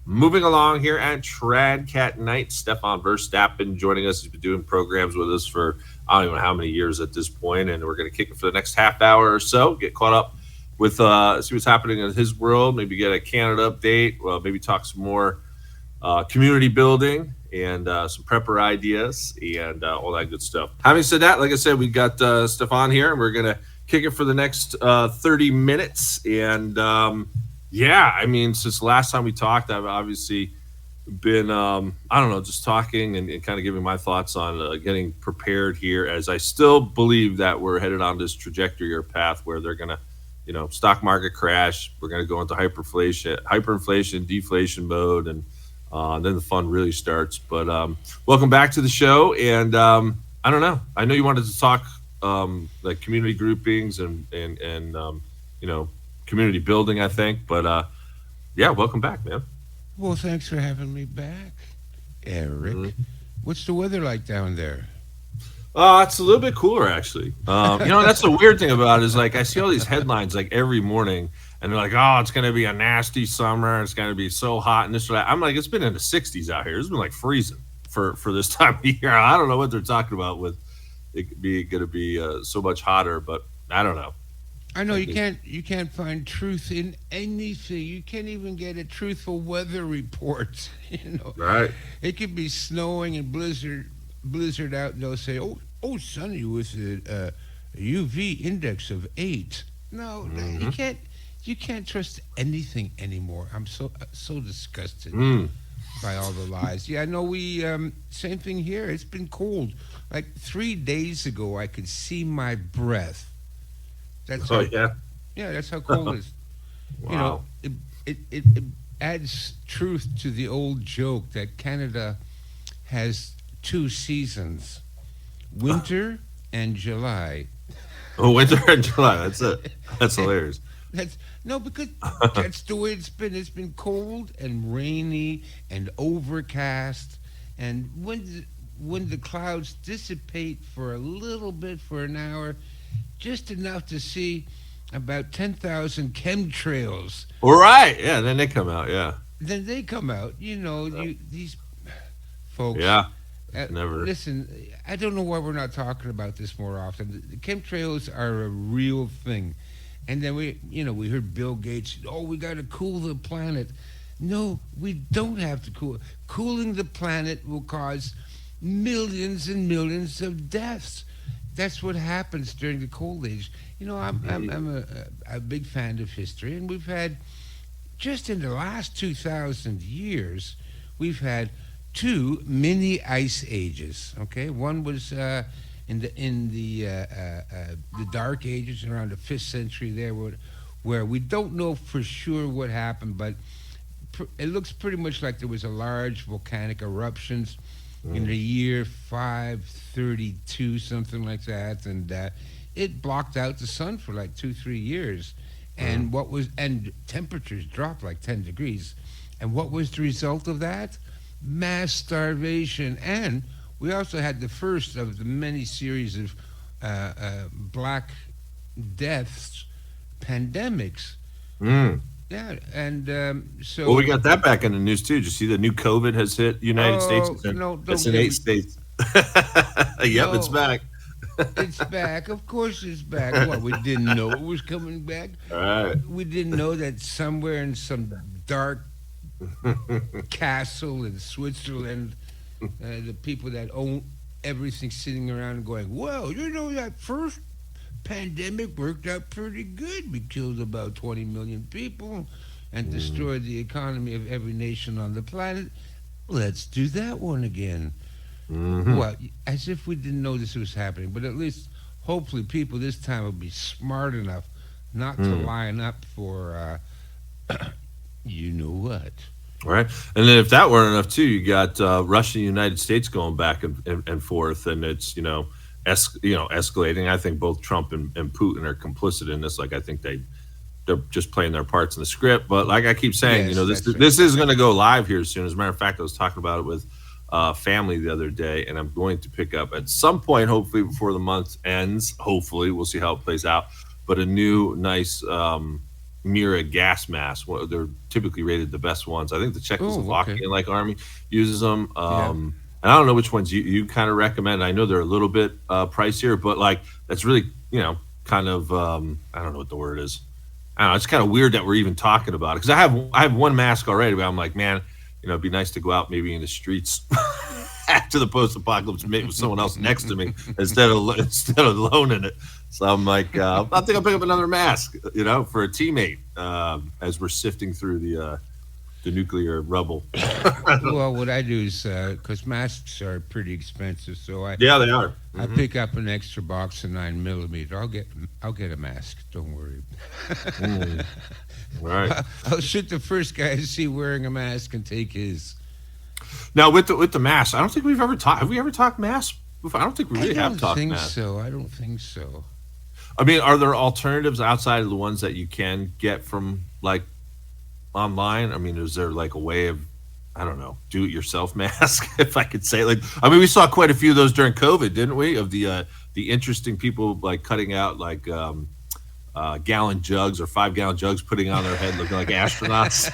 Moving along here at Tradcat Night, Stefan Verstappen joining us. He's been doing programs with us for I don't even know how many years at this point, and we're going to kick it for the next half hour or so. Get caught up with see what's happening in his world. Maybe get a Canada update. Well, maybe talk some more community building and some prepper ideas and all that good stuff. Having said that, like I said, we got Stefan here, and we're going to kick it for the next 30 minutes. And yeah, I mean, since the last time we talked, I've obviously been, I don't know, just talking and kind of giving my thoughts on getting prepared here, as I still believe that we're headed on this trajectory or path where they're going to, stock market crash. We're going to go into hyperinflation, deflation mode, and then the fun really starts. But welcome back to the show. And I don't know. I know you wanted to talk like community groupings and community building, I think. But yeah, welcome back, man. Well, thanks for having me back, Eric. Mhm. What's the weather like down there? It's a little bit cooler actually. That's the weird thing about it is like I see all these headlines like every morning, and they're like, "Oh, it's going to be a nasty summer. It's going to be so hot and this or that." I'm like, it's been in the 60s out here. It's been like freezing for this time of year. I don't know what they're talking about with it be going to be so much hotter, but I don't know. I know I you think can't find truth in anything. You can't even get a truthful weather report. right. It could be snowing and blizzard out, and they'll say, "Oh, sunny with a UV index of 8." No, no, Hmm. you can't trust anything anymore. I'm so disgusted Mm. by all the lies. Yeah, I know we same thing here. It's been cold. Like 3 days ago, I could see my breath. That's Oh how yeah. yeah, that's how cold it is. You know, Wow. it adds truth to the old joke that Canada has two seasons, winter and July. Oh, winter and July. That's it. That's And hilarious. that's no, because that's the way it's been. It's been cold and rainy and overcast, and when the clouds dissipate for a little bit for an hour, just enough to see about 10,000 chemtrails. All right. Yeah. Then they come out. Yeah. Then they come out. These folks. Yeah. Uh, Never. Listen, I don't know why we're not talking about this more often. The chemtrails are a real thing, and then we heard Bill Gates. Oh, we got to cool the planet. No, we don't have to cool. Cooling the planet will cause millions and millions of deaths. That's what happens during the cold age. I'm a big fan of history, and we've had just in the last 2,000 years, we've had two mini ice ages. Okay, one was in the Dark Ages around the 5th century. There, where we don't know for sure what happened, but it looks pretty much like there was a large volcanic eruptions in Mm. the year 532, something like that, and it blocked out the sun for like 2 3 years, Mm. and temperatures dropped like 10 degrees, and what was the result of that? Mass starvation, and we also had the first of the many series of black deaths, pandemics. Mm. Yeah, and Well, we so got that back in the news too. Did you see the new COVID has hit the United States? oh no, It's don't in get eight me. states. Yep, it's No, back. it's back. Of course, it's back. What, we didn't know it was coming back. All right. We didn't know that somewhere in some dark castle in Switzerland, the people that own everything sitting around and going, "Well, that first pandemic worked out pretty good. We killed about 20 million people and Mm. destroyed the economy of every nation on the planet. Let's do that one again." Hmm. Well, as if we didn't know this was happening, but at least hopefully people this time will be smart enough not to Mm. line up for you know what. Right. And then if that weren't enough too, you got Russia and the United States going back and forth, and it's escalating. I think both Trump and Putin are complicit in this. Like I think they're just playing their parts in the script. But like I keep saying, Yes, this that's right. this is going to go live here soon. As a matter of fact, I was talking about it with family the other day, and I'm going to pick up at some point, hopefully before the month ends. Hopefully, we'll see how it plays out. But a new nice Mira gas masks. They're typically rated the best ones. I think the Oh, okay. Czechoslovakian army uses them. Yeah. And I don't know which ones you kind of recommend. I know they're a little bit pricier, but like that's really kind of I don't know what the word is. I don't know. It's kind of weird that we're even talking about it because I have one mask already, but I'm like, man, it'd be nice to go out maybe in the streets after the post-apocalypse, maybe with someone else next to me instead of alone in it. So I'm like, I think I'll pick up another mask, for a teammate as we're sifting through the nuclear rubble. Well, what I do is because masks are pretty expensive, so Yeah, they are. I pick up an extra box of 9 millimeter. I'll get a mask. Don't worry. Mm. All right. I'll shoot the first guy to see wearing a mask and take his. Now with the mask, I don't think we've ever talked. Have we ever talked masks before? I don't think we really have talked masks. I don't think so. I mean, are there alternatives outside of the ones that you can get from like online? I mean, is there like a way of, I don't know, do it yourself mask, if I could say? Like, I mean, we saw quite a few of those during COVID, didn't we? Of the interesting people like cutting out like gallon jugs or 5 gallon jugs, putting on their head, looking like astronauts.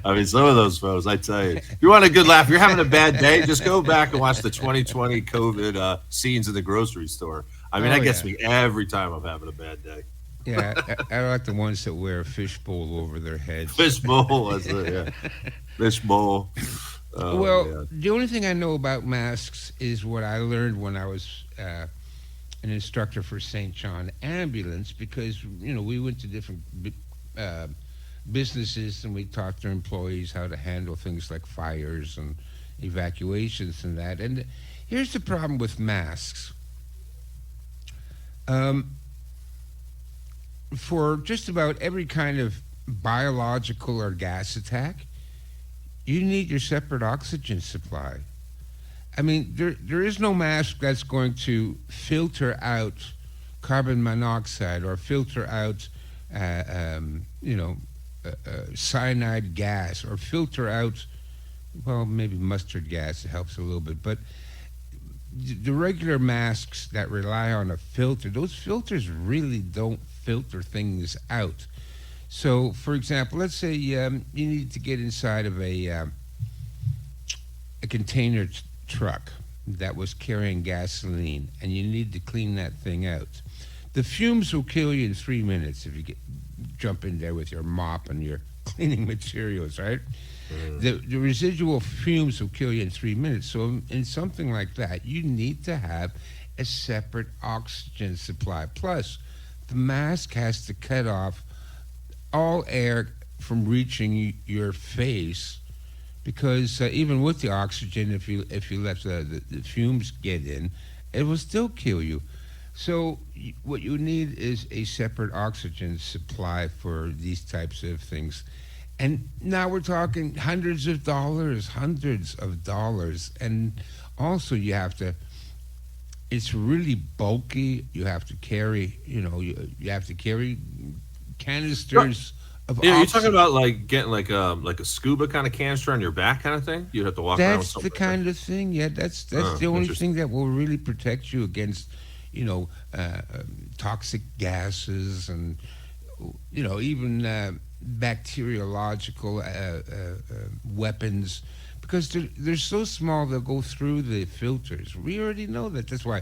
I mean, some of those photos, I tell you, if you want a good laugh, if you're having a bad day, just go back and watch the 2020 COVID scenes in the grocery store. I mean, Oh that gets yeah, me every time I'm having a bad day. yeah. I like the ones that wear a fishbowl over their heads. Fishbowl, that's it, yeah. Fishbowl. Oh, Well, man. the only thing I know about masks is what I learned when I was an instructor for St. John Ambulance, because we went to different uh, businesses and we taught their employees how to handle things like fires and evacuations and that. And here's the problem with masks. Um, for just about every kind of biological or gas attack, you need your separate oxygen supply. I mean, there is no mask that's going to filter out carbon monoxide or filter out, uh, um, you know, cyanide gas or filter out, well, maybe mustard gas helps a little bit, but the regular masks that rely on a filter, those filters really don't filter things out. So, for example, let's say you need to get inside of a container truck that was carrying gasoline, and you need to clean that thing out. The fumes will kill you in 3 minutes if you jump in there with your mop and your cleaning materials, right? The residual fumes will kill you in 3 minutes. So in something like that, you need to have a separate oxygen supply. Plus, the mask has to cut off all air from reaching your face, because even with the oxygen, if you let the fumes get in, it will still kill you. So what you need is a separate oxygen supply for these types of things. And now we're talking hundreds of dollars. And also it's really bulky. You have to carry, you have to carry canisters of Yeah, you're oxygen. talking about like getting like a scuba kind of canister on your back kind of thing. You'd have to walk around with That's the something like that. kind of thing. Yeah, that's the only Interesting. thing that will really protect you against, toxic gases and, even bacteriological weapons, because they're so small they'll go through the filters. We already know that. That's why,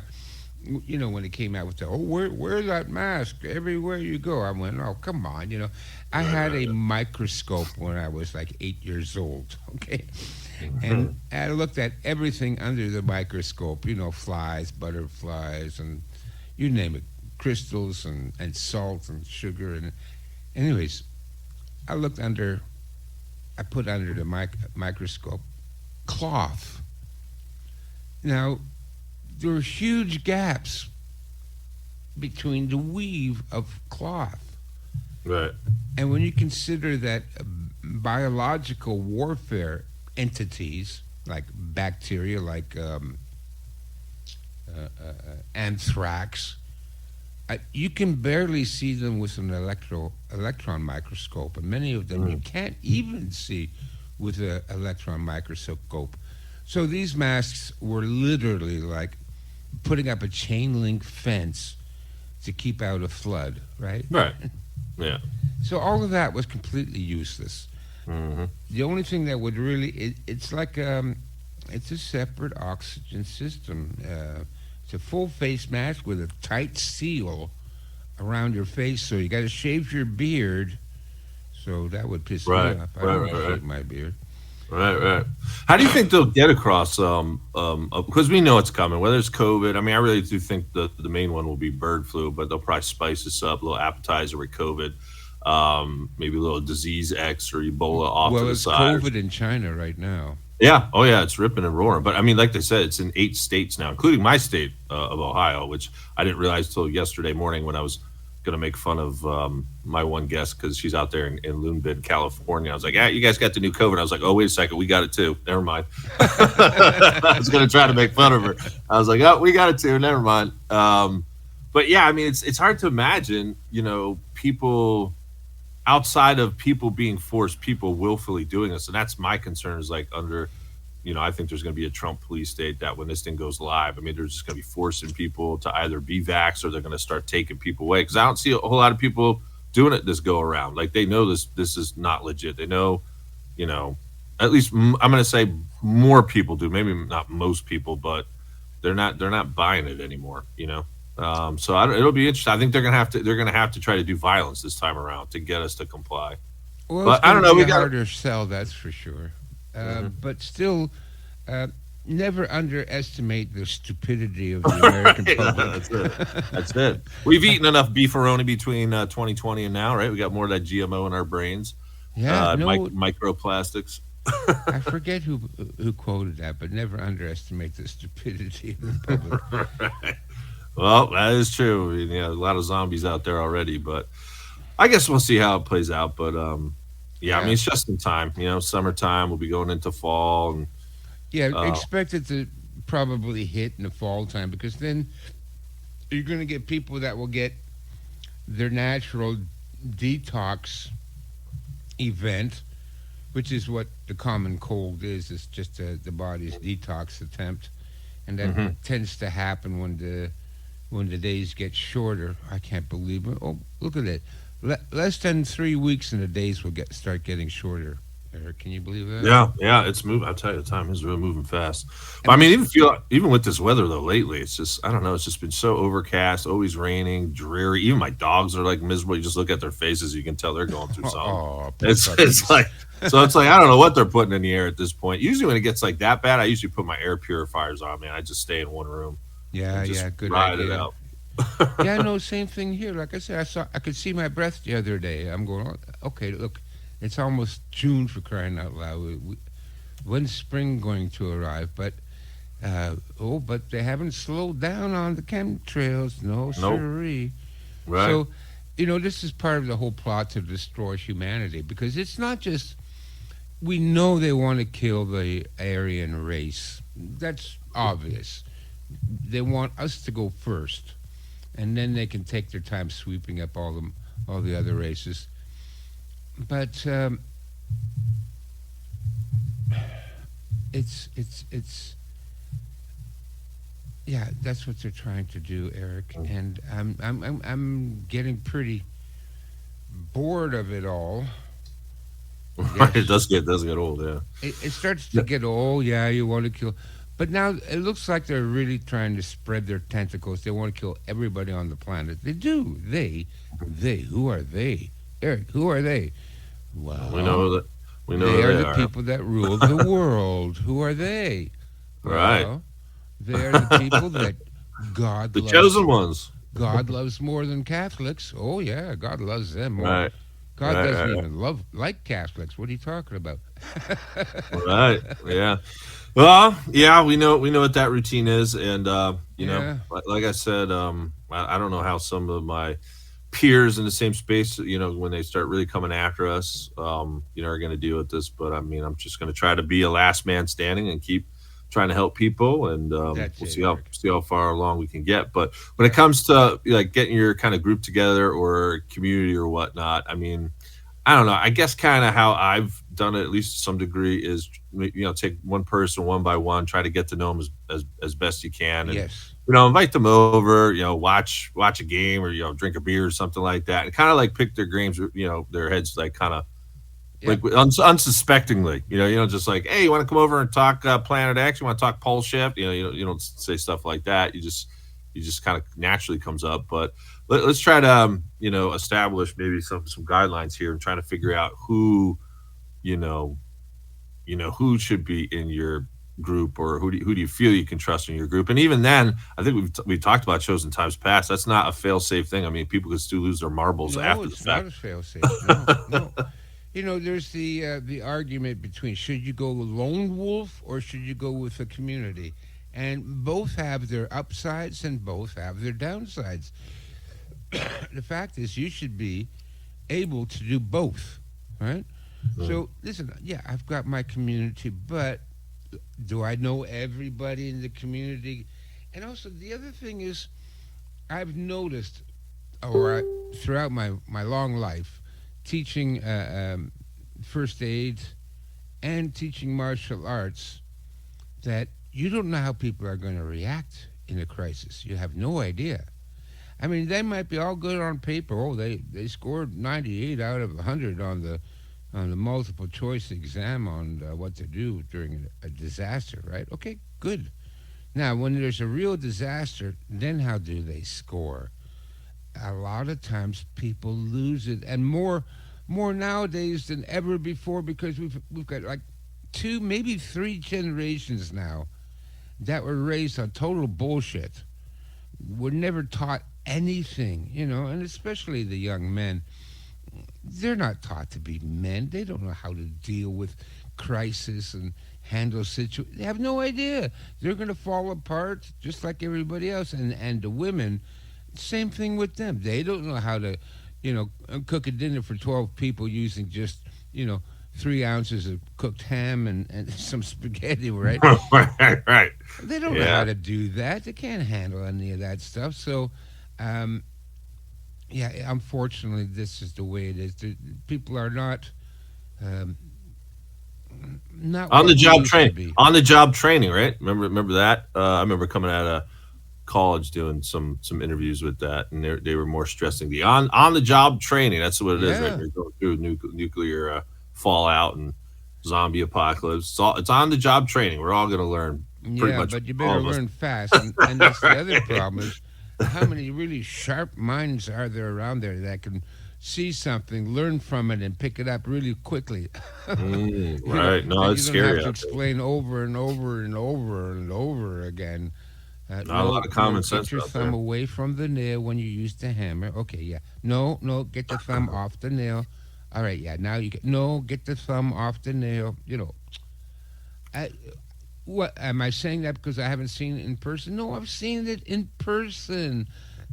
when it came out with wear that mask everywhere you go. I went, oh, come on, I Right, had right, a right. microscope when I was like 8 years old. Okay. Mhm. And I looked at everything under the microscope, flies, butterflies, and you name it, crystals and salt and sugar. And anyways, I put under the microscope cloth. Now, there are huge gaps between the weave of cloth. Right. And when you consider that biological warfare entities like bacteria, like anthrax, you can barely see them with an electron microscope, and many of them you can't even see with an electron microscope. So these masks were literally like putting up a chain link fence to keep out a flood, right? Right. Yeah. So all of that was completely useless. Hmm. The only thing that would really it's like it's a separate oxygen system. It's a full face mask with a tight seal around your face, so you got to shave your beard. So that would piss me Right. off. I Right. don't want Right. to Right. shave my beard. Right, right. How do you think they'll get across? Because we know it's coming. Whether it's COVID, I mean, I really do think the main one will be bird flu, but they'll probably spice this up, a little appetizer with COVID, maybe a little disease X or Ebola off to Well, the it's side. COVID in China right now. Yeah, oh yeah, it's ripping and roaring. But I mean, like they said, it's in 8 states now, including my state of Ohio, which I didn't realize till yesterday morning when I was going to make fun of my one guest because she's out there in Loonbin, California. I was like, "Yeah, you guys got the new COVID." I was like, "Oh, wait a second, we got it too." Never mind. I was going to try to make fun of her. I was like, "Oh, we got it too." Never mind. But yeah, I mean, it's hard to imagine, people outside of people being forced, people willfully doing this, and that's my concern. Is like under, I think there's going to be a Trump police state that when this thing goes live, I mean, they're just going to be forcing people to either be vaxxed or they're going to start taking people away. Because I don't see a whole lot of people doing it this go around. Like they know this is not legit. They know, you know, at least I'm going to say more people do. Maybe not most people, but they're not buying it anymore. So it'll be interesting. I think they're gonna have to try to do violence this time around to get us to comply. Well, it's But I going don't to know. be We a got. harder sell, that's for sure. Mhm. But still, uh, never underestimate the stupidity of the American public. That's it. That's it. We've eaten enough beefaroni between 2020 and now, right? We got more of that GMO in our brains, Yeah, no, microplastics. I forget who quoted that, but never underestimate the stupidity of the public. Right. Well, that is true. I mean, yeah, a lot of zombies out there already, but I guess we'll see how it plays out. But yeah, I mean, Yeah, it's just in time. Summertime. We'll be going into fall, and yeah. uh, Expect it to probably hit in the fall time because then you're going to get people that will get their natural detox event, which is what the common cold is. It's just the body's detox attempt, and that mhm. tends to happen when the days get shorter. I can't believe it. Oh, look at it. Less than 3 weeks and the days will start getting shorter. Eric, can you believe that? Yeah, it's moving. I'll tell you, the time is really moving fast. But I And mean, this, even with this weather though, lately, it's just I don't know. It's just been so overcast, always raining, dreary. Even my dogs are like miserable. You just look at their faces, you can tell they're going through something. oh, poor It's puppies. like it's like I don't know what they're putting in the air at this point. Usually when it gets like that bad, I usually put my air purifiers on. Man, I just stay in one room Yeah, and just yeah, good ride it idea. out. Yeah, no, same thing here. Like I said, I could see my breath the other day. I'm going, "Oh, okay, look, it's almost June for crying out loud. When's spring going to arrive?" But they haven't slowed down on the chemtrails. No, Nope. sirree. Right. So, this is part of the whole plot to destroy humanity because it's not just we know they want to kill the Aryan race. That's obvious. They want us to go first, and then they can take their time sweeping up all the other races. But it's yeah, that's what they're trying to do, Eric. And I'm getting pretty bored of it all. I Right. It guess does get old. Yeah. it starts to Yeah. get old. Yeah, you want to kill, but now it looks like they're really trying to spread their tentacles. They want to kill everybody on the planet. They do. They. Who are they, Eric? Who are they? We Well, know that. We know they who are they the are. people that rule the world. Who are they? Right. Well, they are the people that God The loves. chosen ones. God loves more than Catholics. Oh yeah, God loves them more. Right. God Right. doesn't Right. even love like Catholics. What are you talking about? Right. Yeah. Well, yeah, we know what that routine is, and Yeah, like I said, I don't know how some of my peers in the same space, when they start really coming after us, are going to deal with this. But I mean, I'm just going to try to be a last man standing and keep trying to help people, and that's we'll it, see how Eric. far along we can get. But when it Yeah. comes to like getting your kind of group together or community or whatnot, I mean, I don't know. I guess kind of how I've done it, at least to some degree, is take one person one by one, try to get to know them as best you can, and Yes. invite them over. Watch a game or drink a beer or something like that, and kind of like pick their games. Their heads like kind of Yeah. like unsuspectingly. Just like, hey, you want to come over and talk Planet X? You want to talk pole shift? You don't say stuff like that. You just kind of naturally comes up, but let's try to establish maybe some guidelines here and trying to figure out you know who should be in your group, or who do you feel you can trust in your group. And even then, I think we've talked about shows in times past. That's not a fail safe thing. I mean, people can still lose their marbles No, after the it's not fact. a fail safe. No, no. There's the argument between should you go with lone wolf or should you go with a community, and both have their upsides and both have their downsides. The fact is, you should be able to do both, right? Mm. So listen, yeah, I've got my community, but do I know everybody in the community? And also, the other thing is, I've noticed, throughout my long life, teaching first aid and teaching martial arts, that you don't know how people are going to react in a crisis. You have no idea. I mean, they might be all good on paper. Oh, they scored 98 out of 100 on the multiple choice exam on what to do during a disaster, right? Okay, good. Now, when there's a real disaster, then how do they score? A lot of times people lose it, and more nowadays than ever before, because we've got like two, maybe three generations now that were raised on total bullshit. Were never taught anything, and especially the young men. They're not taught to be men. They don't know how to deal with crisis and handle situations. They have no idea. They're going to fall apart just like everybody else. And the women, same thing with them. They don't know how to, cook a dinner for 12 people using just, 3 ounces of cooked ham and some spaghetti, right? Right. They don't know Yeah. how to do that. They can't handle any of that stuff. So, um, yeah, unfortunately, this is the way it is. People are um, not On what the we job used to training. be. On the job training, right? Remember that? I remember coming out of college doing some interviews with that, and they were more stressing the on the job training. That's what it is, right? Yeah, You're going through nuclear fallout and zombie apocalypse. It's on the job training. We're all going to learn, pretty yeah, much but you all better of us. learn fast. And that's the other problem is how many really sharp minds are there around there that can see something, learn from it, and pick it up really quickly. Right? No, That it's you don't have scary to out there. explain over and over and over and over again. Not a lot No, of no, common get sense your out thumb there. away from the nail when you use the hammer. Okay, yeah. No, no, get the thumb off the nail. All right, yeah. Now you get the thumb off the nail. I, what am I saying that because I haven't seen it in person? No, I've seen it in person.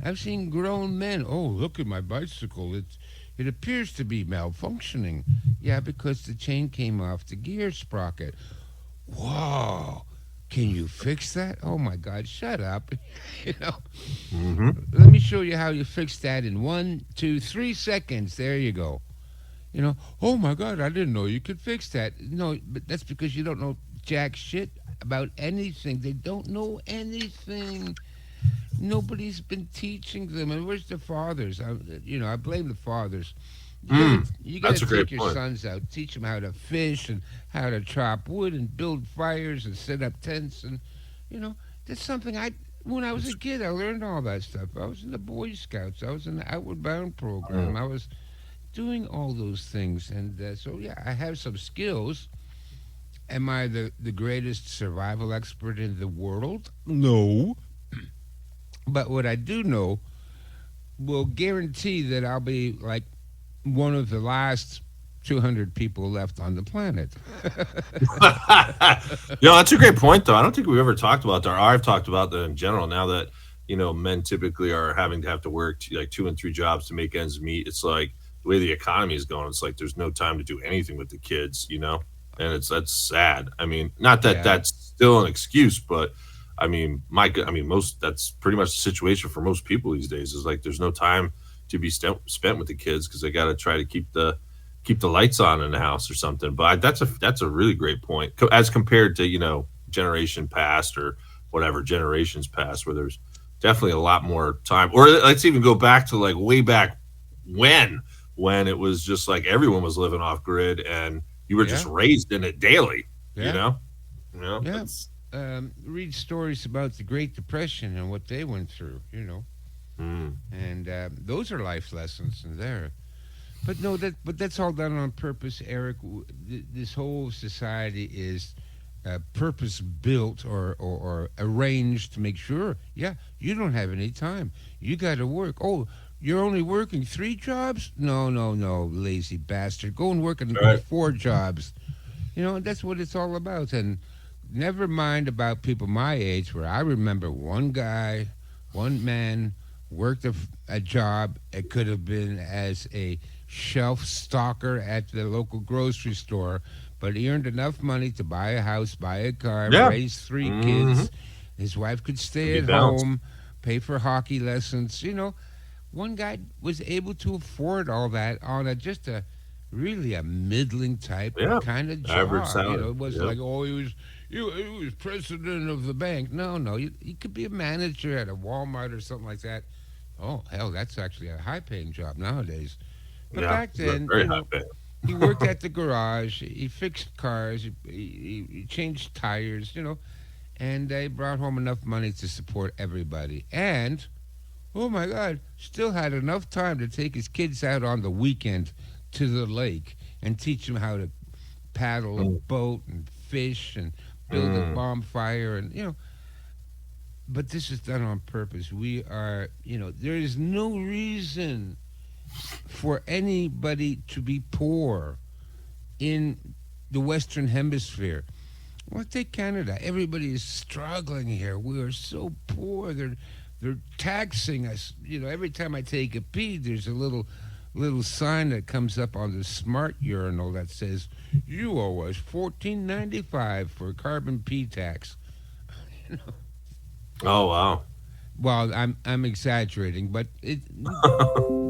I've seen grown men. Oh, look at my bicycle. It appears to be malfunctioning. Yeah, because the chain came off the gear sprocket. Whoa. Can you fix that? Oh my God, shut up. you know, Hmm. Let me show you how you fix that in 1, 2, 3 seconds. There you go. Oh my God, I didn't know you could fix that. No, but that's because you don't know jack shit about anything. They don't know anything. Nobody's been teaching them. And where's the fathers? I blame the fathers. You gotta That's a take great your point. sons out, teach them how to fish and how to chop wood and build fires and set up tents, and that's something when I was a kid I learned all that stuff. I was in the Boy Scouts. I was in the Outward Bound program. Mm. I was doing all those things, and so yeah, I have some skills. Am I the greatest survival expert in the world? No, but what I do know will guarantee that I'll be like one of the last 200 people left on the planet. That's a great point, though. I don't think we've ever talked about that. Or I've talked about that in general. Now that men typically are having to have to work like 2 and 3 jobs to make ends meet. It's like the way the economy is going. It's like there's no time to do anything with the kids, and that's sad. I mean, not that Yeah, that's still an excuse, but most that's pretty much the situation for most people these days. Is like there's no time to be spent with the kids because they got to try to keep keep the lights on in the house or something. But that's a really great point as compared to generation past or whatever generations past, where there's definitely a lot more time. Or let's even go back to like way back when it was just like everyone was living off grid and you were just Yeah, raised in it daily. You yeah, know, you know yeah. that's Read stories about the Great Depression and what they went through, mm, and those are life lessons in there. But no, that's all done on purpose, Eric. This whole society is purpose built or arranged to make sure, yeah, you don't have any time. You got to work. Oh, you're only working 3 jobs? No, no, no, lazy bastard. Go and work in right. 4 jobs. That's what it's all about. And never mind about people my age, where I remember one guy, one man worked a job. It could have been as a shelf stalker at the local grocery store, but he earned enough money to buy a house, buy a car, Yeah. raise 3 kids. Mm-hmm. His wife could And stay be at balanced. home, pay for hockey lessons. One guy was able to afford all that on just a really a middling type Yeah. kind of Average job. salary. It wasn't Yep. like, oh, he was president of the bank. No, no, he could be a manager at a Walmart or something like that. Oh, hell, that's actually a high-paying job nowadays. But Yeah. back then, Very high pay. he worked at the garage. He fixed cars. He changed tires. And they brought home enough money to support everybody. And oh my God, still had enough time to take his kids out on the weekend to the lake and teach them how to paddle a Mm. boat and fish and build a Mm. bonfire but this is done on purpose. We are, there is no reason for anybody to be poor in the Western Hemisphere. Well, take Canada. Everybody is struggling here. We are so poor. They're taxing us. Every time I take a pee, there's a little sign that comes up on the smart urinal that says, "You owe us $14.95 for carbon pee tax." You know, Oh wow. well, I'm exaggerating, but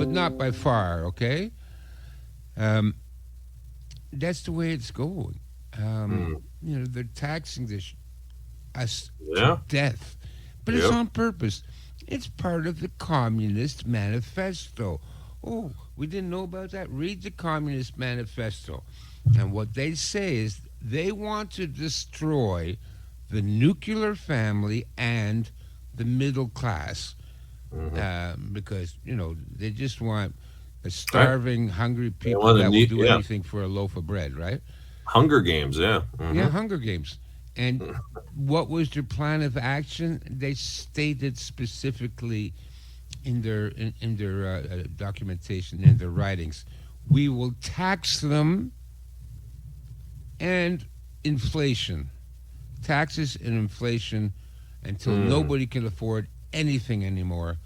not by far. Okay, um, that's the way it's going. Mm. They're taxing us to Yeah. death, but it's Yep. on purpose. It's part of the Communist Manifesto. Oh, we didn't know about that? Read the Communist Manifesto. And what they say is they want to destroy the nuclear family and the middle class Mhm. because, they just want a starving, hungry people want to that will need- do yeah. anything for a loaf of bread, right? Hunger Games. Yeah. Mhm. Yeah, Hunger Games. And what was their plan of action? They stated specifically in their documentation, in their writings, we will tax them and inflation, taxes and inflation, until Mm. nobody can afford anything anymore,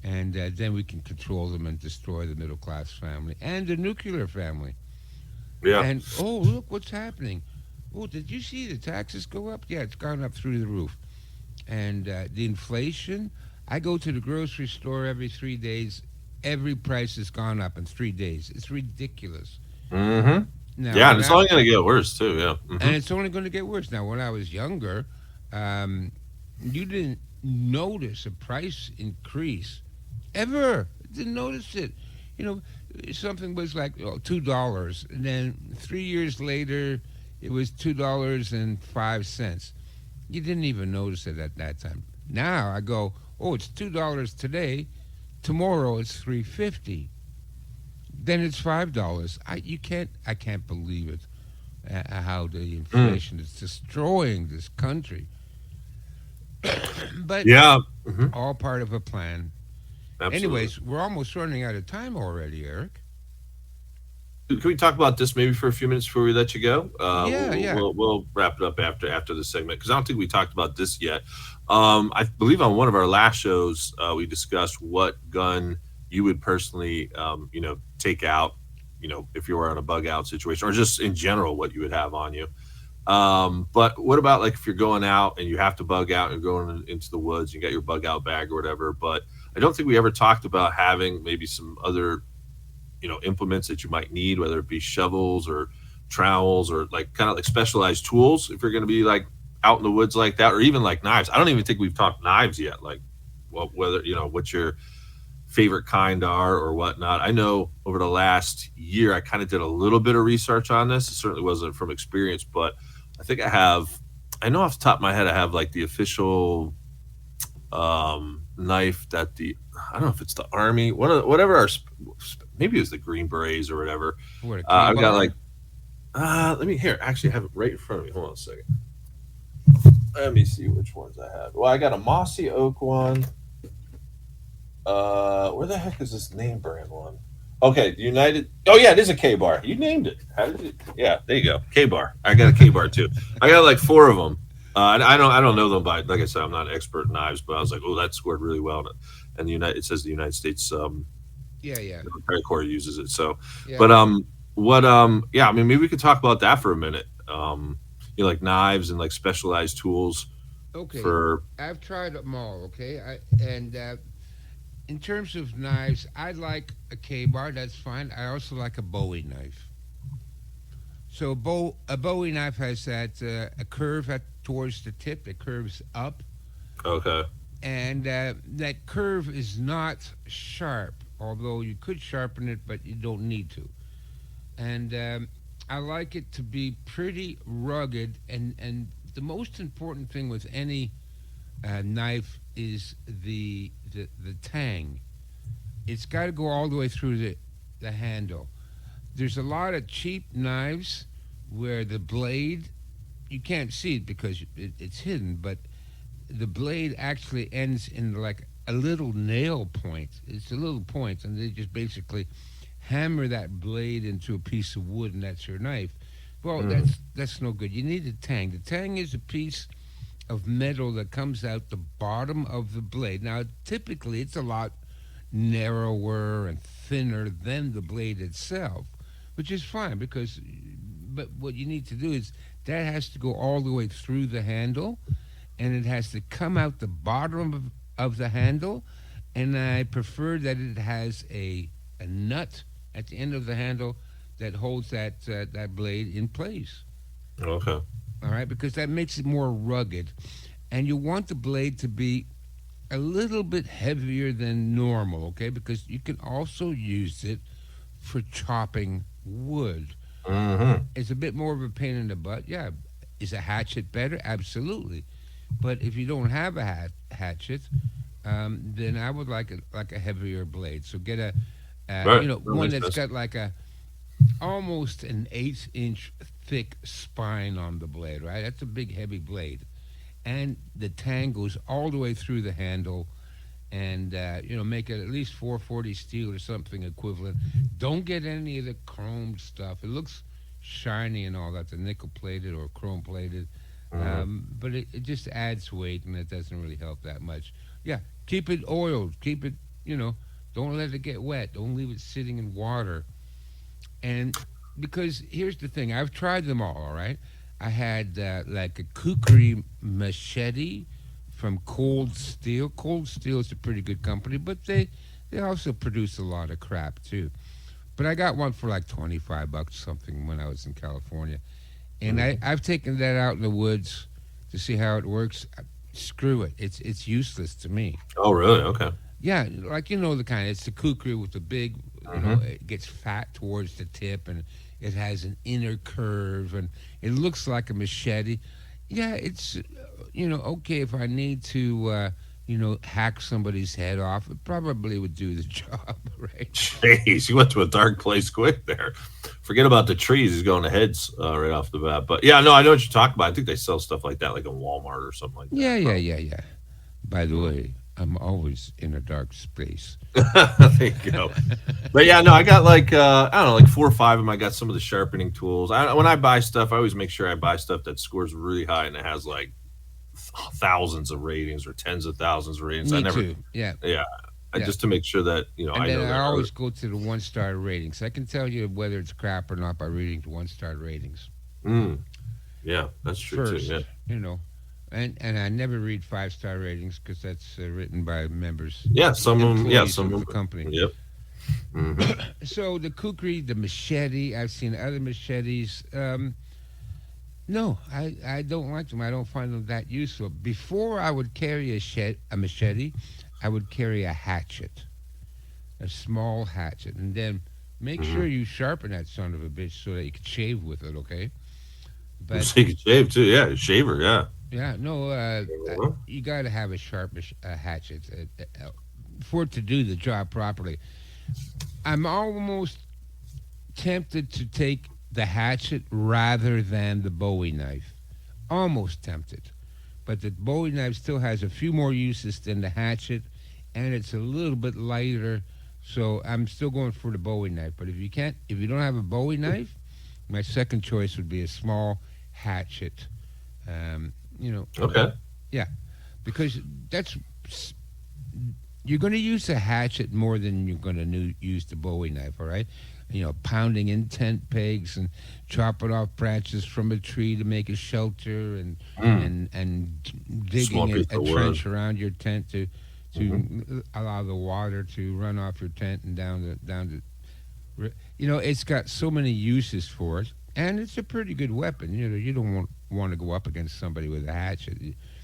and then we can control them and destroy the middle class family and the nuclear family. Yeah. And oh, look what's happening. Oh, did you see the taxes go up? Yeah, it's gone up through the roof. And the inflation, I go to the grocery store every 3 days. Every price has gone up in 3 days. It's ridiculous. hmm Now, Yeah, and when it's I, only going to get worse too. Yeah. and it's only going to get worse. Now, when I was younger, um, you didn't notice a price increase ever. Didn't notice it. You know, something was like $2, and then 3 years later, it was $2.05. You didn't even notice it at that time. Now I go, oh, it's $2 today. Tomorrow it's $3.50. Then it's $5. I can't believe it. How the inflation is destroying this country. But Yeah. hmm all part of a plan. Absolutely. Anyways, we're almost running out of time already, Eric. Can we talk about this maybe for a few minutes before we let you go? Yeah, We'll, yeah. we'll wrap it up after this segment because I don't think we talked about this yet. I believe on one of our last shows we discussed what gun you would personally, take out, if you were in a bug out situation or just in general what you would have on you. But what about like if you're going out and you have to bug out and you're going into the woods, you got your bug out bag or whatever. But I don't think we ever talked about having maybe some other implements that you might need, whether it be shovels or trowels or like kind of like specialized tools if you're going to be like out in the woods like that, or even like knives. I don't even think we've talked knives yet. Like, well, whether what your favorite kind are or whatnot. I know over the last year I kind of did a little bit of research on this. It certainly wasn't from experience, but I think I know off the top of my head I have like the official knife that I don't know if it's the Army, whatever maybe it was the Green Berets or whatever. What, a I've got K-bar? like let me here. Actually, I have it right in front of me. Hold on a second. Let me see which ones I have. Well, I got a Mossy Oak one. Where the heck is this name brand one? Okay, the United. Oh yeah, it is a K bar. You named it. How did you? Yeah, there you go. K bar. I got a K bar too. I got like four of them. I don't know them by, like I said, I'm not an expert in knives, but I was like, oh, that scored really well. And it says the United States Yeah, yeah, military corps uses it. So, yeah. but yeah, I mean, maybe we could talk about that for a minute. Like knives and like specialized tools Okay, for. I've tried them all. Okay, and in terms of knives, I like a K-bar. That's fine. I also like a Bowie knife. So a Bowie knife has that a curve towards the tip. It curves up, Okay. and that curve is not sharp. Although you could sharpen it, but you don't need to. And I like it to be pretty rugged. And the most important thing with any knife is the tang. It's got to go all the way through the handle. There's a lot of cheap knives where the blade, you can't see it because it's hidden, but the blade actually ends in like a little nail point. It's a little point, and they just basically hammer that blade into a piece of wood, and that's your knife. Well, Mhm. that's no good. You need a tang. The tang is a piece of metal that comes out the bottom of the blade. Now, typically, it's a lot narrower and thinner than the blade itself, which is fine because, but what you need to do is that has to go all the way through the handle, and it has to come out the bottom of the handle, and I prefer that it has a nut at the end of the handle that holds that blade in place. Okay. All right, because that makes it more rugged, and you want the blade to be a little bit heavier than normal. Okay, because you can also use it for chopping wood. Hmm. It's a bit more of a pain in the butt. Yeah, is a hatchet better? Absolutely. But if you don't have a hatchet, then I would like a heavier blade. So get Right. That one makes that's sense. got like a almost an 8-inch thick spine on the blade. Right, that's a big heavy blade, and the tang goes all the way through the handle. And make it at least 440 steel or something equivalent. Don't get any of the chrome stuff. It looks shiny and all that, the nickel plated or chrome plated. Hmm. But it just adds weight and it doesn't really help that much. Yeah, keep it oiled. Keep it, don't let it get wet. Don't leave it sitting in water. And because here's the thing, I've tried them all right? I had like a kukri machete from Cold Steel. Cold Steel is a pretty good company, but they also produce a lot of crap too. But I got one for like $25 something when I was in California. And Hmm. I've taken that out in the woods to see how it works. Screw it. It's useless to me. Oh, really? Okay. Yeah, like the kind. It's the kukri with the big. Hmm. It gets fat towards the tip, and it has an inner curve, and it looks like a machete. Yeah, it's okay if I need to hack somebody's head off. It probably would do the job, right? Jeez, you went to a dark place quick there. Forget about the trees. He's going to heads right off the bat. But yeah, no, I know what you're talking about. I think they sell stuff like that, like in Walmart or something like Yeah, that. yeah, Probably. yeah, yeah. By the way, I'm always in a dark space. There you go. But yeah, no, I got like I don't know, like four or five of them. I got some of the sharpening tools. When I buy stuff, I always make sure I buy stuff that scores really high and it has like thousands of ratings or tens of thousands of ratings. I Me never, too. Yeah, yeah, yeah. just to make sure that And I then know I that. always go to the 1-star ratings. I can tell you whether it's crap or not by reading the 1-star ratings Mm, yeah, that's true too. first. Yeah. You know, and I never read 5-star ratings because that's written by members, Yeah, some of them. Yeah, employees some of of the them. company. Yep. Hmm. So the kukri, the machete, I've seen other machetes. No, I don't like them. I don't find them that useful. Before I would carry a machete, I would carry a hatchet, a small hatchet, and then make Hmm. sure you sharpen that son of a bitch so that you can shave with it. Okay, but So you can shave too. Yeah, shaver. Yeah. yeah, no, Mhm. you got to have a sharp hatchet for it to do the job properly. I'm almost tempted to take the hatchet rather than the Bowie knife. Almost tempted. But the Bowie knife still has a few more uses than the hatchet, and it's a little bit lighter. So I'm still going for the Bowie knife. But if you don't have a Bowie knife, my second choice would be a small hatchet. Um, you know, Okay. yeah, because that's you're going to use a hatchet more than you're going to use the Bowie knife. All right, pounding in tent pegs and chopping off branches from a tree to make a shelter, and Mm. Small digging piece a of wood. trench around your tent to Hmm. allow the water to run off your tent and it's got so many uses for it, and it's a pretty good weapon. You don't want to go up against somebody with a hatchet.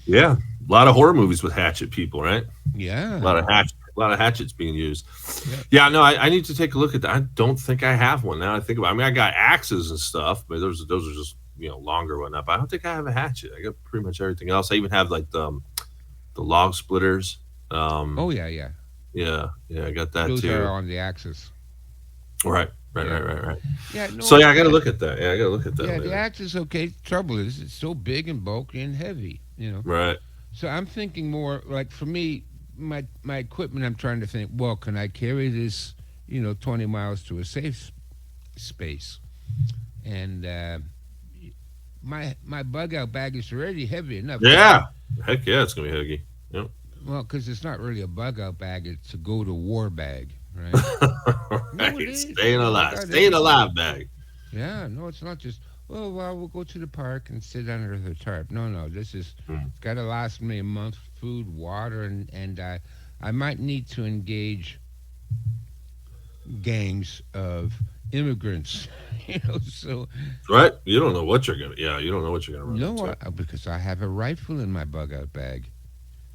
Yeah, a lot of horror movies with hatchet people, right? A Yeah, lot of a lot of hatchets being used. yeah. Yeah, no, I need to take a look at that. I don't think I have one now. I think about. I mean, I got axes and stuff, but those are just longer one up. I don't think I have a hatchet. I got pretty much everything else. I even have like the log splitters. Um, Oh yeah, yeah. yeah, yeah, I got that Those are too. on the axis. Right, right, Yeah. right, right, right. Yeah, So no, yeah, I got to look at that. Yeah, I got to look at that yeah, the later. axe is okay. Trouble is, it's so big and bulky and heavy. Right. So I'm thinking more like for me, my equipment. I'm trying to think. Well, can I carry this? 20 miles to a safe space, and my bug out bag is already heavy enough. Yeah. Heck yeah, it's gonna be huggy. Yep. Well, because it's not really a bug out bag; it's a go to war bag, right? No, it Right. is. I got Staying everything. alive bag. Yeah, no, it's not just, well, we'll go to the park and sit under the tarp. No, no, Mm. it's got to last me a month, food, water, and I might need to engage gangs of immigrants, so, Right? You don't know what you're gonna. Yeah, you don't know what you're gonna run no, into. because I have a rifle in my bug out bag.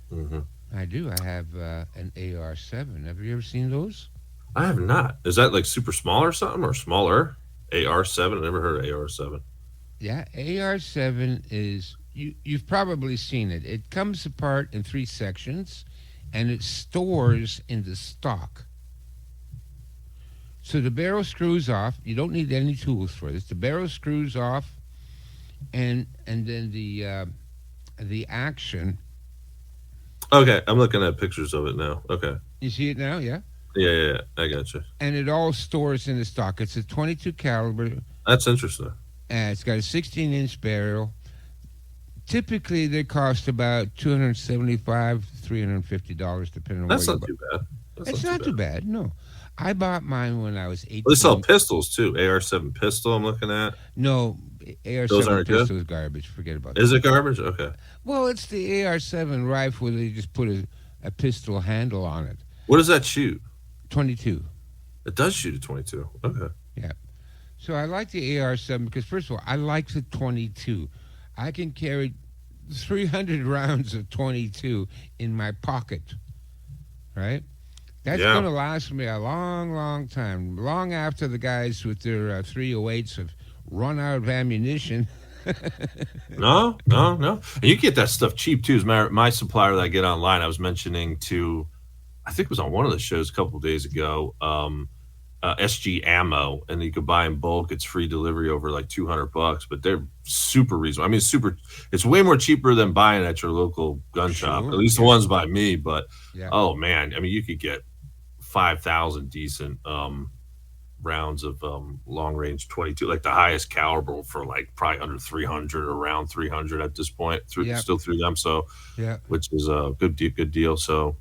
Hmm. I do. I have an AR-7. Have you ever seen those? I have not. Is that like super small or something or smaller? AR-7. I never heard of AR-7. Yeah, AR-7 is, you've probably seen it. It comes apart in three sections, and it stores in the stock. So the barrel screws off. You don't need any tools for this. The barrel screws off, and then the action. Okay, I'm looking at pictures of it now. Okay. You see it now, yeah. Yeah, yeah, yeah. I got you. And it all stores in the stock. It's a 22 caliber. That's interesting. It's got a 16-inch barrel. Typically, they cost about $275, $350, depending on where That's you not buy. too bad. That's It's not too not bad. too bad. No, I bought mine when I was Well, they sell 18. pistols too. AR-7 pistol. I'm looking at. No, Those AR-7 aren't good. pistol is garbage. Forget about Is that. it garbage? Okay. Well, it's the AR-7 rifle. They just put a pistol handle on it. What does that shoot? 22. It does shoot a 22. Okay. Yeah. So I like the AR-7 because first of all, I like the 22. I can carry 300 rounds of 22 in my pocket. Right. That's Yeah. going to last me a long, long time. Long after the guys with their 308s have run out of ammunition. No, no, no. And you get that stuff cheap too. As my supplier that I get online, I was mentioning to, I think it was on one of the shows a couple of days ago. SG Ammo, and you could buy in bulk. It's free delivery over like $200, but they're super reasonable. I mean, super. It's way more cheaper than buying at your local gun shop. At Sure. least the Yeah. ones by me. But Yeah. oh man, I mean, you could get 5,000 decent rounds of long range 22, like the highest caliber for like probably under 300, around 300 at this point. Through Yeah. still through them, so Yeah. which is a good deal. So Well,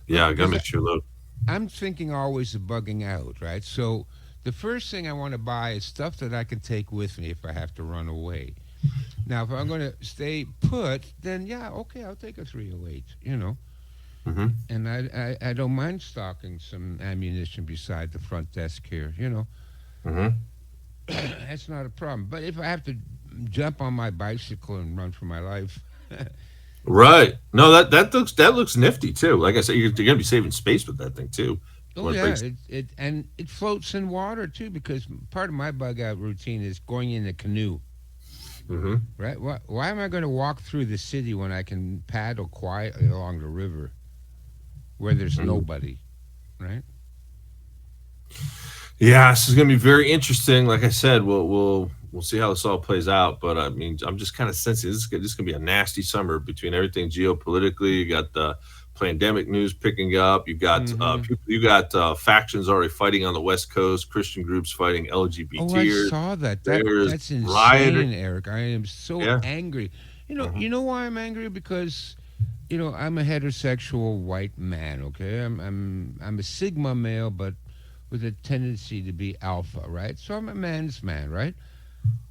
yeah, I gotta because make sure load. I'm thinking always of bugging out, right? So the first thing I want to buy is stuff that I can take with me if I have to run away. Now, if I'm going to stay put, then yeah, okay, I'll take a 308. Hmm. and I don't mind stocking some ammunition beside the front desk here. Hmm. That's not a problem. But if I have to jump on my bicycle and run for my life, Right. No, that looks nifty too. Like I said, you're gonna be saving space with that thing too. oh When it yeah, breaks. it floats in water too because part of my bug out routine is going in a canoe. Hmm. Right? Why am I going to walk through the city when I can paddle quietly along the river where there's nobody? Right? Yeah, this is going to be very interesting. Like I said, we'll see how this all plays out. But I mean, I'm just kind of sensing this is going to be a nasty summer between everything geopolitically. You got the pandemic news picking up. Mm-hmm. You got factions already fighting on the West Coast. Christian groups fighting Oh, I LGBTers. saw that. There's That's rioting. insane, Eric. I am so Yeah. angry. Hmm. You know why I'm angry? Because I'm a heterosexual white man. Okay, I'm a sigma male, but with a tendency to be alpha. Right? So I'm a man's man. Right?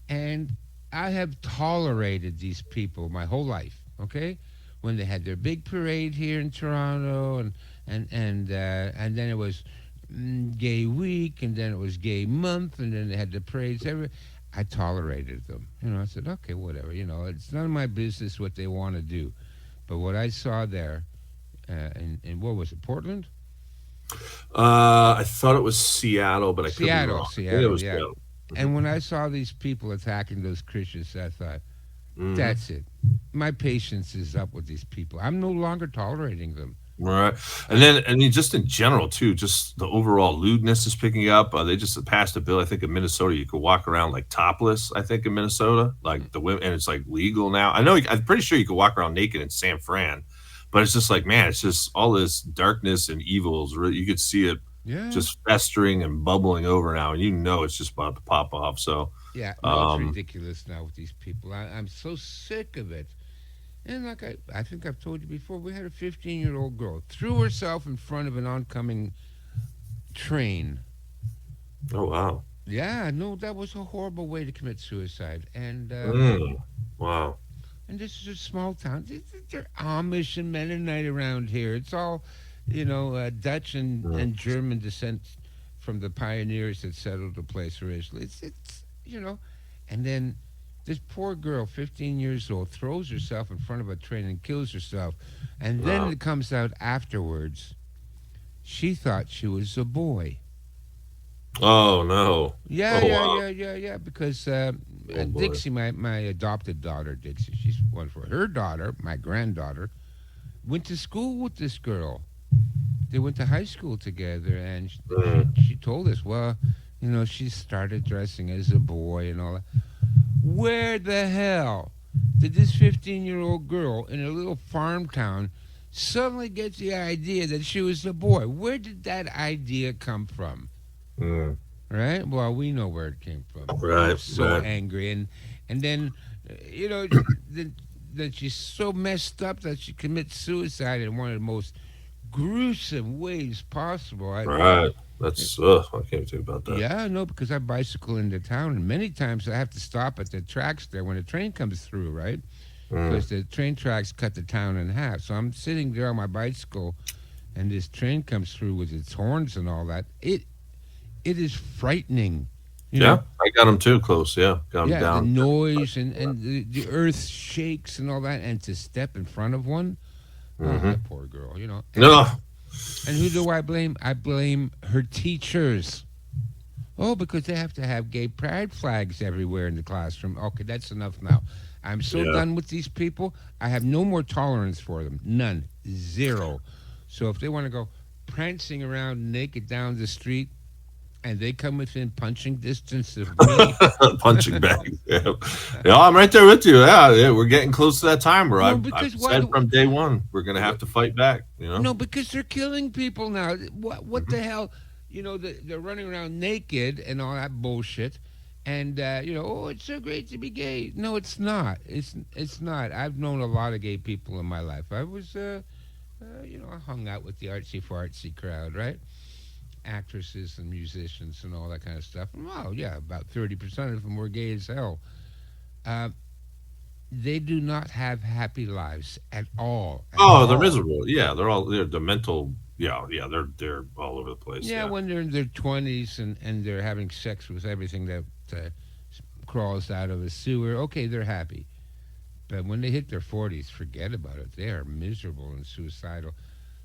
And I have tolerated these people my whole life. Okay, when they had their big parade here in Toronto, and then it was Gay Week, and then it was Gay Month, and then they had the parades. I tolerated them. I said, okay, whatever. It's none of my business what they want to do. But what I saw there, in what was it, Portland? I thought it was Seattle, but I could be Seattle, wrong. I think it Seattle, was yeah. Seattle. Hmm. And when I saw these people attacking those Christians, I thought, Hmm. that's it. My patience is up with these people. I'm no longer tolerating them. Right. And then, I mean, just in general, too, just the overall lewdness is picking up. They just passed a bill, I think, in Minnesota. You could walk around like topless, I think, in Minnesota. Like the women, and it's like legal now. I'm pretty sure you could walk around naked in San Fran, but it's just like, man, it's just all this darkness and evils. Really, you could see it Yeah. just festering and bubbling over now, and it's just about to pop off. So, Yeah, no, it's um, ridiculous now with these people. I'm so sick of it. And like I think I've told you before, we had a 15-year-old girl threw herself in front of an oncoming train. oh, wow. Yeah, no, that was a horrible way to commit suicide. Mm, wow. And this is a small town. They're Amish and Mennonite around here. It's all, Dutch Mm, and German descent from the pioneers that settled the place originally. And then this poor girl, 15 years old, throws herself in front of a train and kills herself. And then wow. it comes out afterwards. She thought she was a boy. Oh, no. Yeah, Oh, yeah, wow. yeah, yeah, yeah. Because Oh, boy. Dixie, my adopted daughter, Dixie, she's one for her daughter, my granddaughter, went to school with this girl. They went to high school together, and Mm. she told us, well, she started dressing as a boy and all that. Where the hell did this 15-year-old girl in a little farm town suddenly get the idea that she was a boy? Where did that idea come from? Mm. Right? Well, we know where it came from. I'm Right, so right. angry, and then, then that she's so messed up that she commits suicide in one of the most gruesome ways possible. Right. That's I can't think about that. Yeah, no, because I bicycle into town, and many times I have to stop at the tracks there when a train comes through, right? Mm. Because the train tracks cut the town in half. So I'm sitting there on my bicycle, and this train comes through with its horns and all that. It is frightening, you Yeah, know. I got him too close. Yeah, got him Yeah, the down. noise and the earth shakes and all that, and to step in front of one, oh, Hmm. that poor girl. No. And who do I blame? I blame her teachers. Oh, because they have to have gay pride flags everywhere in the classroom. Okay, that's enough now. I'm so Yeah. done with these people. I have no more tolerance for them. None. Zero. So if they want to go prancing around naked down the street and they come within punching distance of me, Punching bag. Yeah. Yeah, I'm right there with you. Yeah, yeah, we're getting close to that time where no, I've because why said do from day one we're gonna have to fight back. You know. no, because they're killing people now. What Mhm. the hell? They're running around naked and all that bullshit. And oh, it's so great to be gay. No, it's not. It's not. I've known a lot of gay people in my life. I was, I hung out with the artsy fartsy crowd, right? Actresses and musicians and all that kind of stuff. And, well, yeah, about 30% of them were gay as hell. Uh, they do not have happy lives at all. At Oh, they're all. miserable. Yeah, they're the mental. Yeah, yeah, they're all over the place. Yeah, Yeah, when they're in their 20s and they're having sex with everything that crawls out of a sewer, okay, they're happy. But when they hit their 40s, forget about it. They are miserable and suicidal.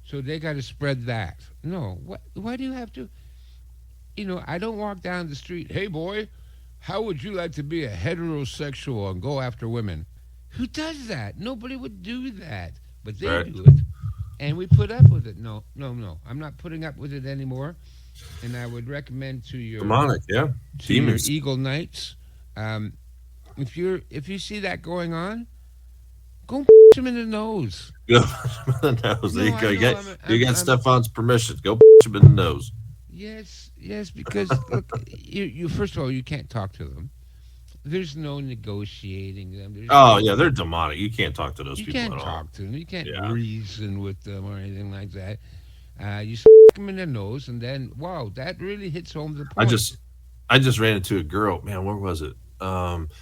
So they got to spread that. No, what? Why do you have to? I don't walk down the street. Hey, boy, how would you like to be a heterosexual and go after women? Who does that? Nobody would do that, but they right. do it, and we put up with it. No, no, no. I'm not putting up with it anymore. And I would recommend Demonic. Yeah, to your demons. Eagle Knights, um, if you see that going on, go him in the nose. Go in the nose. There No, you I go. know. You got I'm Stefan's permission. Go him in the nose. yes, yes. Because look, you first of all, you can't talk to them. There's no negotiating them. There's Oh no. yeah, they're demonic. You can't talk to those You people can't at all. talk to them. You can't Yeah. reason with them or anything like that. You them in the nose, and then wow, that really hits home the I point. just I just ran into a girl. Man, where was it?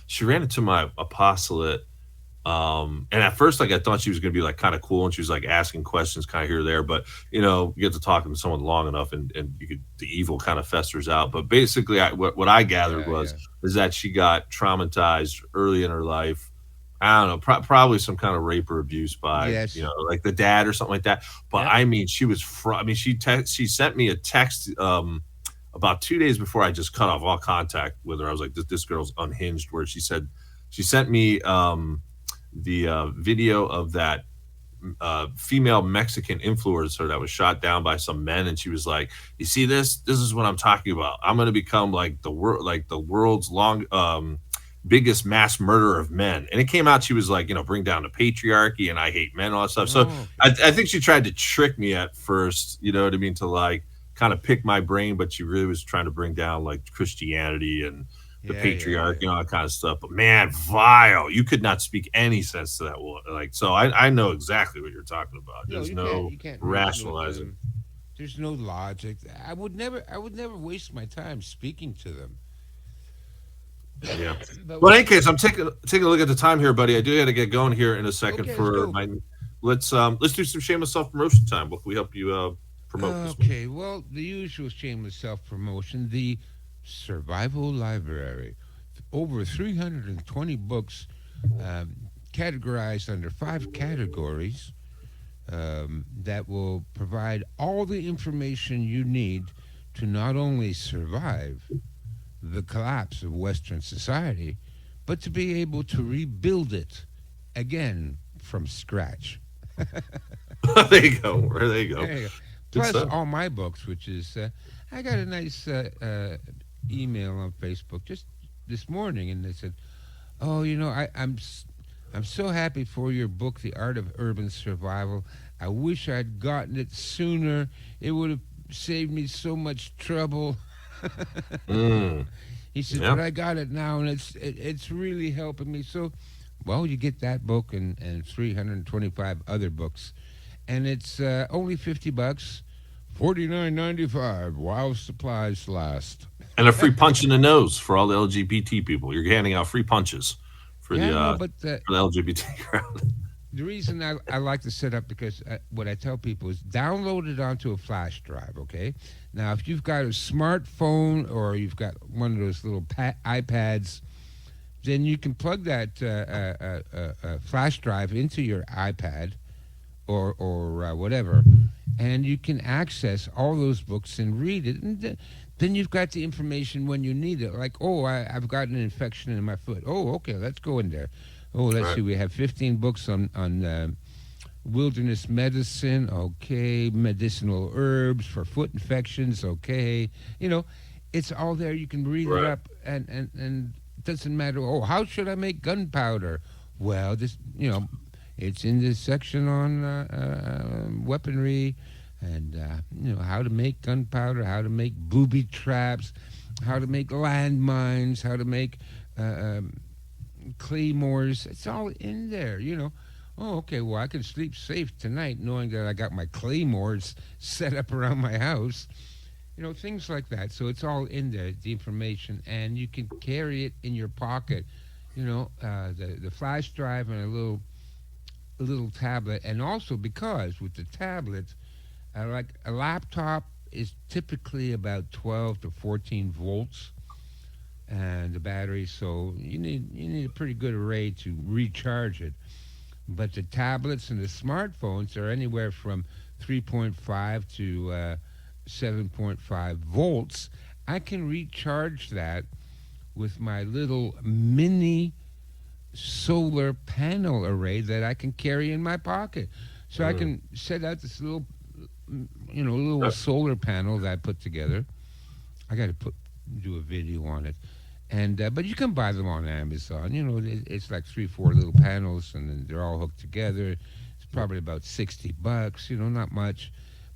She ran into my apostolate. And at first, like I thought she was going to be like kind of cool, and she was like asking questions, kind of here or there. But you get to talking to someone long enough, and the evil kind of festers out. But basically, what I gathered Yeah, was yeah. is that she got traumatized early in her life. I don't know, probably some kind of rape or abuse by Yes. like the dad or something like that. But Yep. I mean, she was. I mean, she sent me a text. About 2 days before I just cut off all contact with her, I was like, "This girl's unhinged." Where she sent me the video of that female Mexican influencer that was shot down by some men, and she was like, "You see this? This is what I'm talking about. I'm going to become like the world's biggest mass murderer of men." And it came out she was like, bring down the patriarchy and I hate men, all that stuff. So Oh, I think she tried to trick me at first. You know what I mean? To like kind of pick my brain, but she really was trying to bring down like Christianity and the yeah, yeah, patriarchy yeah. and all that kind of stuff. But man, vile. You could not speak any sense to that woman. Like, so I know exactly what you're talking about. No, There's you can't. no You can't reason with rationalizing. them. There's no logic. I would never waste my time speaking to them. Yeah. But Well, in any case, I'm taking a look at the time here, buddy. I do got to get going here in a second okay, let's for go. my. Let's do some shameless self promotion time. What can we help you promote this week? Okay, well, the usual shameless self promotion, the Survival Library. Over 320 books categorized under five categories that will provide all the information you need to not only survive the collapse of Western society, but to be able to rebuild it again from scratch. There you go. There you go. There you go. Good Plus, stuff. all my books, which is, I got a nice email on Facebook just this morning, and they said, "Oh, I'm so happy for your book, The Art of Urban Survival. I wish I'd gotten it sooner. It would have saved me so much trouble." Mm, He says, yeah. "But I got it now, and it's really helping me." So, well, you get that book and 325 other books, and it's only $50, 49.95 while supplies last. And a free punch in the nose for all the LGBT people. You're handing out free punches for Yeah, no, the but for the LGBT crowd. the reason I like to set up because what I tell people is download it onto a flash drive. Okay, now if you've got a smartphone or you've got one of those little iPads, then you can plug that flash drive into your iPad or whatever, and you can access all those books and read it. And then you've got the information when you need it. Like, oh, I've got an infection in my foot. Oh, okay, let's go in there. Oh, let's Right. see. We have 15 books on wilderness medicine. Okay, medicinal herbs for foot infections. Okay, it's all there. You can read it Right. up, and it doesn't matter. Oh, how should I make gunpowder? Well, it's in this section on weaponry and how to make gunpowder, how to make booby traps, how to make landmines, how to make uh, um, claymores. It's all in there. Oh, okay. Well, I can sleep safe tonight knowing that I got my claymores set up around my house. Things like that. So it's all in there, the information, and you can carry it in your pocket. the flash drive and a little tablet, and also because with the tablet, like a laptop is typically about 12 to 14 volts, and the battery, so you need a pretty good array to recharge it. But the tablets and the smartphones are anywhere from 3.5 to 7.5 volts. I can recharge that with my little mini solar panel array that I can carry in my pocket. So I can set out this little solar panel that I put together. I got to do a video on it, and but you can buy them on Amazon. It's like 3, 4 little panels, and then they're all hooked together. It's probably about $60. Not much,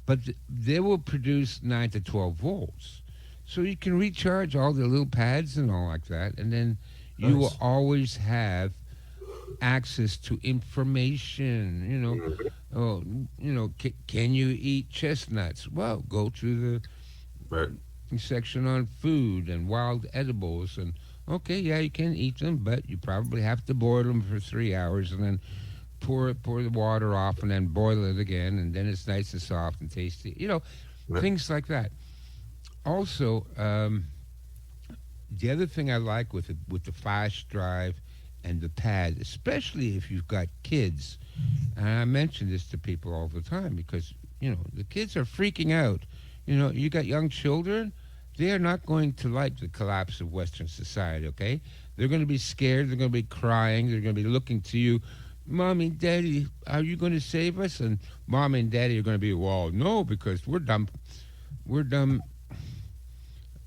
but they will produce 9 to 12 volts, so you can recharge all the little pads and all like that, and then you will always have access to information. Oh, can you eat chestnuts? Well, go to Right. the section on food and wild edibles, and okay, yeah, you can eat them, but you probably have to boil them for 3 hours, and then pour the water off, and then boil it again, and then it's nice and soft and tasty. Right. Things like that. Also, the other thing I like with the flash drive and the pad, especially if you've got kids, and I mention this to people all the time because the kids are freaking out. You got young children; they are not going to like the collapse of Western society. Okay, they're going to be scared. They're going to be crying. They're going to be looking to you, Mommy, Daddy. Are you going to save us? And Mom and Daddy are going to be, well, no, because we're dumb. We're dumb.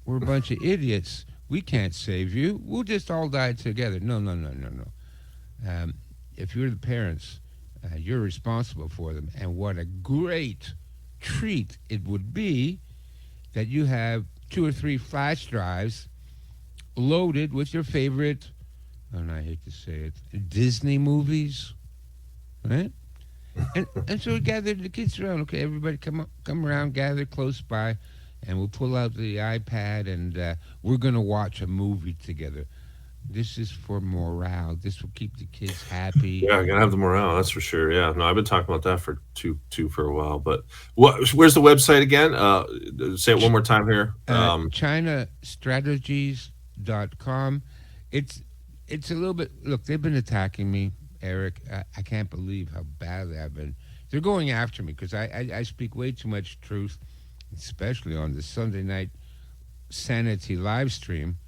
We're a bunch of idiots. We can't save you. We'll just all die together. No, no, no, no, no. If you're the parents, you're responsible for them. And what a great treat it would be that you have 2 or 3 flash drives loaded with your favorite, and I hate to say it, Disney movies, right? And so we gathered the kids around. Okay, everybody come around, gather close by, and we'll pull out the iPad, and we're going to watch a movie together. This is for morale. This will keep the kids happy. Yeah, gonna have the morale. That's for sure. Yeah, no, I've been talking about that for for a while. But where's the website again? Say it one more time here. ChinaStrategies.com. It's a little bit. Look, they've been attacking me, Eric. I can't believe how badly I've been. They're going after me because I speak way too much truth, especially on the Sunday night Sanity live stream.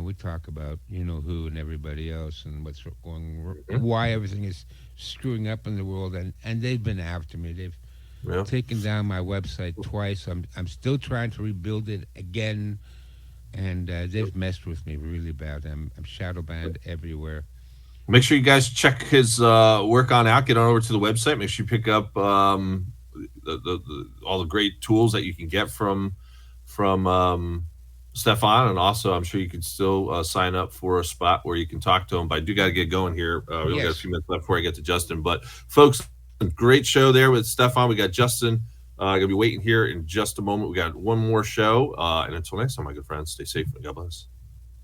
We talk about who and everybody else and what's going, why everything is screwing up in the world, and they've been after me. They've taken down my website twice. I'm still trying to rebuild it again, and they've messed with me really bad. I'm shadow banned everywhere. Make sure you guys check his work on out. Get on over to the website. Make sure you pick up all the great tools that you can get from Stefan, and also I'm sure you can still sign up for a spot where you can talk to him. But I do got to get going here. We only got a few minutes left before I get to Justin. But folks, great show there with Stefan. We got Justin gonna be waiting here in just a moment. We got one more show, and until next time, my good friends, stay safe and God bless.